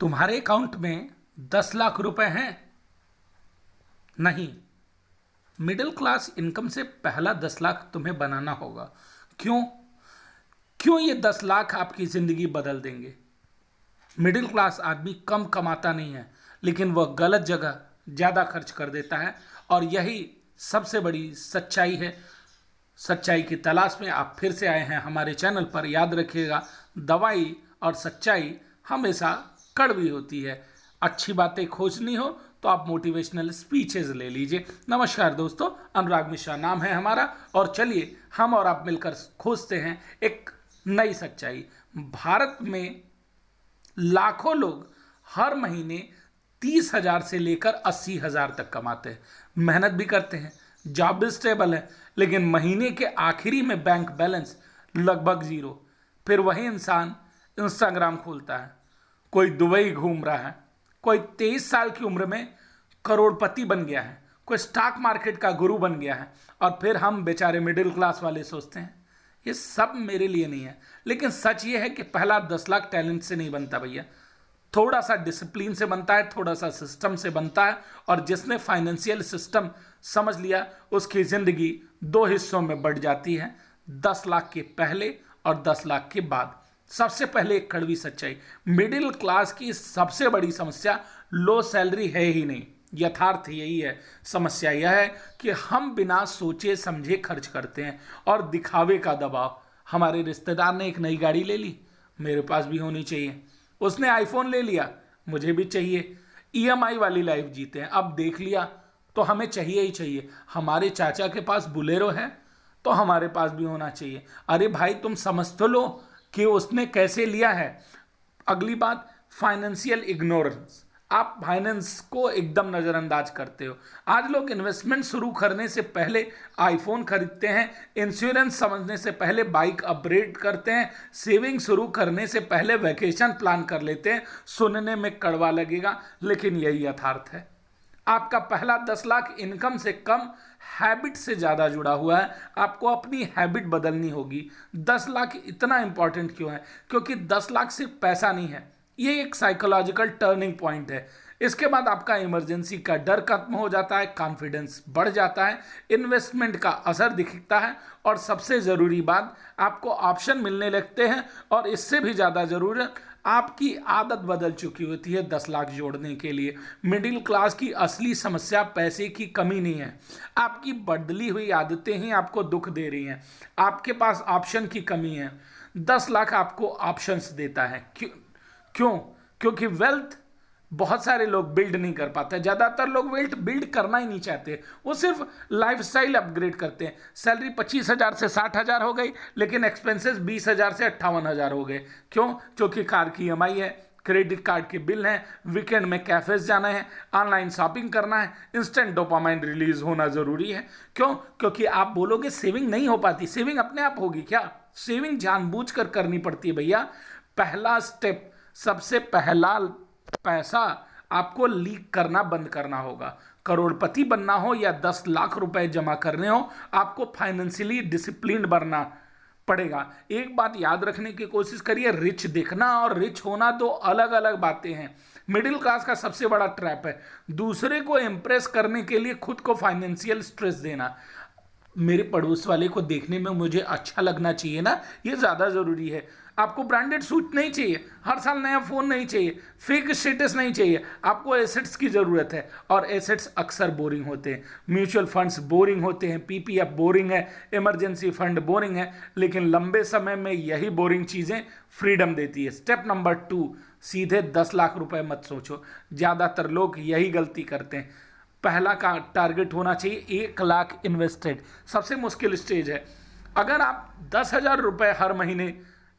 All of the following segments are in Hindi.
तुम्हारे अकाउंट में 10 लाख रुपए हैं? नहीं। मिडिल क्लास इनकम से पहला 10 लाख तुम्हें बनाना होगा। क्यों? क्यों ये 10 लाख आपकी जिंदगी बदल देंगे? मिडिल क्लास आदमी कम कमाता नहीं है, लेकिन वह गलत जगह ज़्यादा खर्च कर देता है, और यही सबसे बड़ी सच्चाई है। सच्चाई की तलाश में आप फिर से आए हैं हमारे चैनल पर। याद रखिएगा, दवाई और सच्चाई हमेशा कड़वी होती है। अच्छी बातें खोजनी हो तो आप मोटिवेशनल स्पीचेज ले लीजिए। नमस्कार दोस्तों, अनुराग मिश्रा नाम है हमारा, और चलिए हम और आप मिलकर खोजते हैं एक नई सच्चाई। भारत में लाखों लोग हर महीने 30,000 से लेकर 80,000 तक कमाते हैं, मेहनत भी करते हैं, जॉब भी स्टेबल है, लेकिन महीने के आखिरी में बैंक बैलेंस लगभग जीरो। फिर वही इंसान इंस्टाग्राम खोलता है, कोई दुबई घूम रहा है, कोई 23 साल की उम्र में करोड़पति बन गया है, कोई स्टॉक मार्केट का गुरु बन गया है, और फिर हम बेचारे मिडिल क्लास वाले सोचते हैं ये सब मेरे लिए नहीं है। लेकिन सच ये है कि पहला 10 लाख टैलेंट से नहीं बनता भैया, थोड़ा सा डिसिप्लिन से बनता है, थोड़ा सा सिस्टम से बनता है। और जिसने फाइनेंशियल सिस्टम समझ लिया उसकी जिंदगी दो हिस्सों में बढ़ जाती है, 10 लाख के पहले और 10 लाख के बाद। सबसे पहले एक कड़वी सच्चाई, मिडिल क्लास की सबसे बड़ी समस्या लो सैलरी है ही नहीं। यथार्थ यही है। समस्या यह है कि हम बिना सोचे समझे खर्च करते हैं, और दिखावे का दबाव। हमारे रिश्तेदार ने एक नई गाड़ी ले ली, मेरे पास भी होनी चाहिए। उसने आईफोन ले लिया, मुझे भी चाहिए। ईएमआई वाली लाइफ जीते हैं, अब देख लिया तो हमें चाहिए ही चाहिए। हमारे चाचा के पास बुलेरो है तो हमारे पास भी होना चाहिए। अरे भाई, तुम समझ तो लो कि उसने कैसे लिया है। अगली बात, फाइनेंशियल इग्नोरेंस। आप फाइनेंस को एकदम नज़रअंदाज करते हो। आज लोग इन्वेस्टमेंट शुरू करने से पहले आईफोन खरीदते हैं, इंश्योरेंस समझने से पहले बाइक अपग्रेड करते हैं, सेविंग शुरू करने से पहले वैकेशन प्लान कर लेते हैं। सुनने में कड़वा लगेगा, लेकिन यही यथार्थ है। आपका पहला 10 लाख इनकम से कम हैबिट से ज़्यादा जुड़ा हुआ है। आपको अपनी हैबिट बदलनी होगी। 10 लाख इतना इंपॉर्टेंट क्यों है? क्योंकि 10 लाख सिर्फ पैसा नहीं है, ये एक साइकोलॉजिकल टर्निंग पॉइंट है। इसके बाद आपका इमरजेंसी का डर खत्म हो जाता है, कॉन्फिडेंस बढ़ जाता है, इन्वेस्टमेंट का असर दिखता है, और सबसे ज़रूरी बात, आपको ऑप्शन मिलने लगते हैं। और इससे भी ज़्यादा ज़रूरी, आपकी आदत बदल चुकी होती है 10 लाख जोड़ने के लिए। मिडिल क्लास की असली समस्या पैसे की कमी नहीं है, आपकी बदली हुई आदतें ही आपको दुख दे रही हैं। आपके पास ऑप्शन की कमी है। 10 लाख आपको ऑप्शंस देता है। क्यों? क्योंकि वेल्थ बहुत सारे लोग बिल्ड नहीं कर पाते। ज़्यादातर लोग वेल्थ बिल्ड करना ही नहीं चाहते, वो सिर्फ लाइफस्टाइल अपग्रेड करते हैं। सैलरी 25,000 से 60,000 हो गई, लेकिन एक्सपेंसेस 20,000 से 58,000 हो गए। क्यों? क्योंकि कार की ईएमआई है, क्रेडिट कार्ड के बिल हैं, वीकेंड में कैफेज जाना है, ऑनलाइन शॉपिंग करना है, इंस्टेंट डोपामाइन रिलीज होना ज़रूरी है। क्यों? क्योंकि आप बोलोगे सेविंग नहीं हो पाती। सेविंग अपने आप होगी क्या? सेविंग जानबूझकर करनी पड़ती है भैया। पहला स्टेप, सबसे पहला पैसा आपको लीक करना बंद करना होगा। करोड़पति बनना हो या 10 लाख रुपए जमा करने हो, आपको फाइनेंशियली डिसिप्लिन्ड बनना पड़ेगा। एक बात याद रखने की कोशिश करिए, रिच दिखना और रिच होना दो अलग अलग बातें हैं। मिडिल क्लास का सबसे बड़ा ट्रैप है दूसरे को इम्प्रेस करने के लिए खुद को फाइनेंशियल स्ट्रेस देना। मेरे पड़ोस वाले को देखने में मुझे अच्छा लगना चाहिए ना, ये ज़्यादा ज़रूरी है। आपको ब्रांडेड सूट नहीं चाहिए, हर साल नया फ़ोन नहीं चाहिए, फेक स्टेटस नहीं चाहिए। आपको एसेट्स की ज़रूरत है, और एसेट्स अक्सर बोरिंग होते हैं। म्यूचुअल फंड्स बोरिंग होते हैं, पीपीएफ बोरिंग है, इमरजेंसी फंड बोरिंग है, लेकिन लंबे समय में यही बोरिंग चीज़ें फ्रीडम देती है। स्टेप नंबर 2, सीधे 10 लाख रुपए मत सोचो। ज़्यादातर लोग यही गलती करते हैं। पहला का टारगेट होना चाहिए 1 लाख इन्वेस्टेड। सबसे मुश्किल स्टेज है। अगर आप 10,000 रुपये हर महीने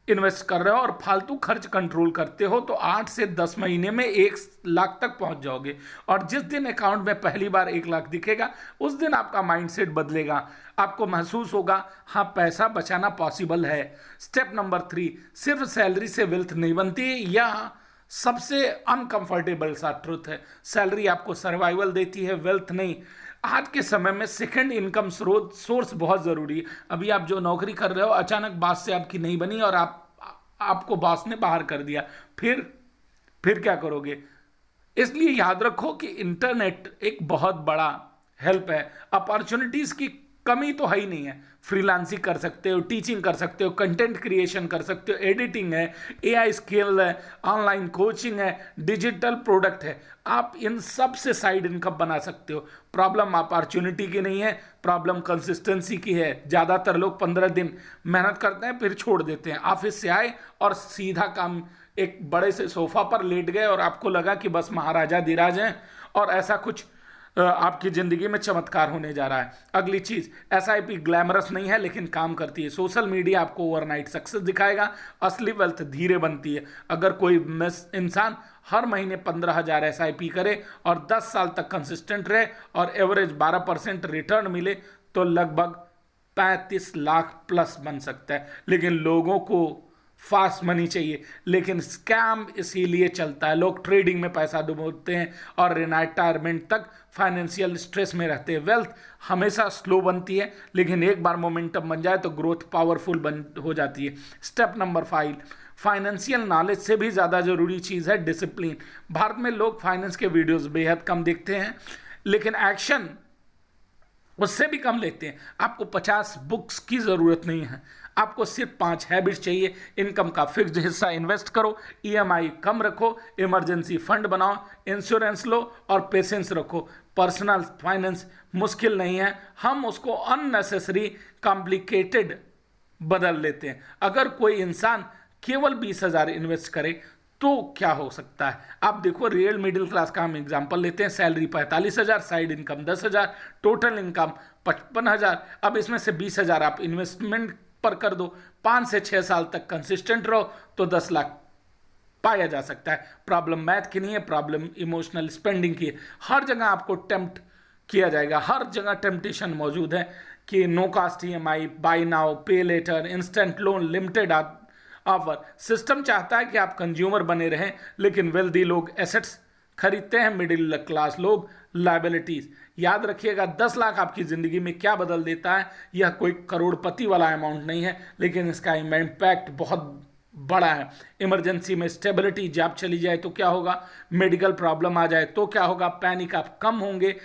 इन्वेस्ट कर रहे हो और फालतू खर्च कंट्रोल करते हो, तो 8 से 10 महीने में 1 लाख तक पहुंच जाओगे। और जिस दिन अकाउंट में पहली बार 1 लाख दिखेगा, उस दिन आपका माइंडसेट बदलेगा। आपको महसूस होगा हाँ, पैसा बचाना पॉसिबल है। स्टेप नंबर 3, सिर्फ सैलरी से वेल्थ नहीं बनती। या सबसे अनकंफर्टेबल सा ट्रुथ है, सैलरी आपको सर्वाइवल देती है, वेल्थ नहीं। आज के समय में सेकंड इनकम सोर्स बहुत ज़रूरी है। अभी आप जो नौकरी कर रहे हो, अचानक बॉस से आपकी नहीं बनी और आपको बॉस ने बाहर कर दिया, फिर फिर क्या करोगे? इसलिए याद रखो कि इंटरनेट एक बहुत बड़ा हेल्प है। अपॉर्चुनिटीज की कमी तो है ही नहीं है। फ्रीलांसिंग कर सकते हो, टीचिंग कर सकते हो, कंटेंट क्रिएशन कर सकते हो, एडिटिंग है, एआई स्किल है, ऑनलाइन कोचिंग है, डिजिटल प्रोडक्ट है। आप इन सब से साइड इनकम बना सकते हो। प्रॉब्लम अपॉर्चुनिटी की नहीं है, प्रॉब्लम कंसिस्टेंसी की है। ज़्यादातर लोग 15 दिन मेहनत करते हैं फिर छोड़ देते हैं। ऑफिस से आए और सीधा काम, एक बड़े से सोफा पर लेट गए और आपको लगा कि बस महाराजा धीराज हैं और ऐसा कुछ आपकी जिंदगी में चमत्कार होने जा रहा है। अगली चीज, एसआईपी ग्लैमरस नहीं है लेकिन काम करती है। सोशल मीडिया आपको ओवरनाइट सक्सेस दिखाएगा, असली वेल्थ धीरे बनती है। अगर कोई इंसान हर महीने 15,000 एसआईपी करे और 10 साल तक कंसिस्टेंट रहे और एवरेज 12% रिटर्न मिले तो लगभग 35 लाख प्लस बन सकता है। लेकिन लोगों को फास्ट मनी चाहिए, लेकिन स्कैम इसीलिए चलता है। लोग ट्रेडिंग में पैसा डुबोते हैं और रिटायरमेंट तक फाइनेंशियल स्ट्रेस में रहते हैं। वेल्थ हमेशा स्लो बनती है, लेकिन एक बार मोमेंटम बन जाए तो ग्रोथ पावरफुल हो जाती है। स्टेप नंबर 5, फाइनेंशियल नॉलेज से भी ज़्यादा जरूरी चीज़ है डिसिप्लिन। भारत में लोग फाइनेंस के वीडियोस बेहद कम देखते हैं, लेकिन एक्शन उससे भी कम लेते हैं। आपको 50 बुक्स की ज़रूरत नहीं है, आपको सिर्फ 5 हैबिट्स चाहिए। इनकम का फिक्स्ड हिस्सा इन्वेस्ट करो, ईएमआई कम रखो, इमरजेंसी फंड बनाओ, इंश्योरेंस लो और पेशेंस रखो। पर्सनल फाइनेंस मुश्किल नहीं है, हम उसको अननेसेसरी कॉम्प्लिकेटेड बदल लेते हैं। अगर कोई इंसान केवल 20,000 इन्वेस्ट करे तो क्या हो सकता है? आप देखो, रियल मिडिल क्लास का हम एग्जांपल लेते हैं। Salary 45,000, side income 10,000, total income 55,000। अब इसमें से 20,000 आप इन्वेस्टमेंट पर कर दो, 5 से 6 साल तक कंसिस्टेंट रहो तो 10 लाख पाया जा सकता है। प्रॉब्लम मैथ की नहीं है, प्रॉब्लम इमोशनल स्पेंडिंग की है। हर जगह आपको टेम्प्ट किया जाएगा, हर जगह टेम्पटेशन मौजूद है कि no cost EMI, buy now, pay later, instant loan, limited offer. System चाहता है कि आप कंज्यूमर बने रहें, लेकिन वेल्दी लोग एसेट्स खरीदते हैं, मिडिल क्लास लोग लायबिलिटीज। याद रखिएगा, 10 लाख आपकी जिंदगी में क्या बदल देता है। यह कोई करोड़पति वाला अमाउंट नहीं है, लेकिन इसका इम्पैक्ट बहुत बड़ा है। इमरजेंसी में स्टेबिलिटी, जॉब चली जाए तो क्या होगा, मेडिकल प्रॉब्लम आ जाए तो क्या होगा, पैनिक आप कम होंगे।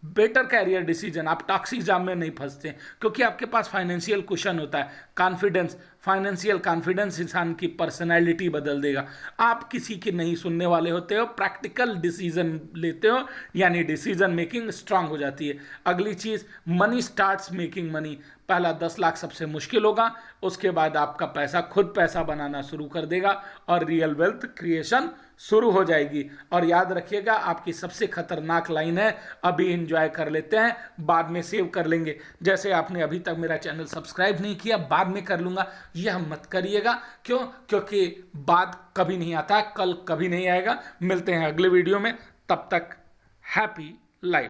बेटर कैरियर डिसीजन, आप टॉक्सिक जाम में नहीं फंसते क्योंकि आपके पास फाइनेंशियल कुशन होता है। कॉन्फिडेंस, फाइनेंशियल कॉन्फिडेंस इंसान की पर्सनैलिटी बदल देगा। आप किसी की नहीं सुनने वाले होते हो, प्रैक्टिकल डिसीजन लेते हो, यानी डिसीजन मेकिंग स्ट्रांग हो जाती है। अगली चीज, मनी स्टार्ट्स मेकिंग मनी। पहला 10 लाख सबसे मुश्किल होगा, उसके बाद आपका पैसा खुद पैसा बनाना शुरू कर देगा और रियल वेल्थ क्रिएशन शुरू हो जाएगी। और याद रखिएगा, आपकी सबसे खतरनाक लाइन है, अभी एंजॉय कर लेते हैं, बाद में सेव कर लेंगे। जैसे आपने अभी तक मेरा चैनल सब्सक्राइब नहीं किया, बाद में कर लूंगा, यह मत करिएगा। क्यों? क्योंकि बाद कभी नहीं आता, कल कभी नहीं आएगा। मिलते हैं अगले वीडियो में, तब तक हैप्पी लाइफ।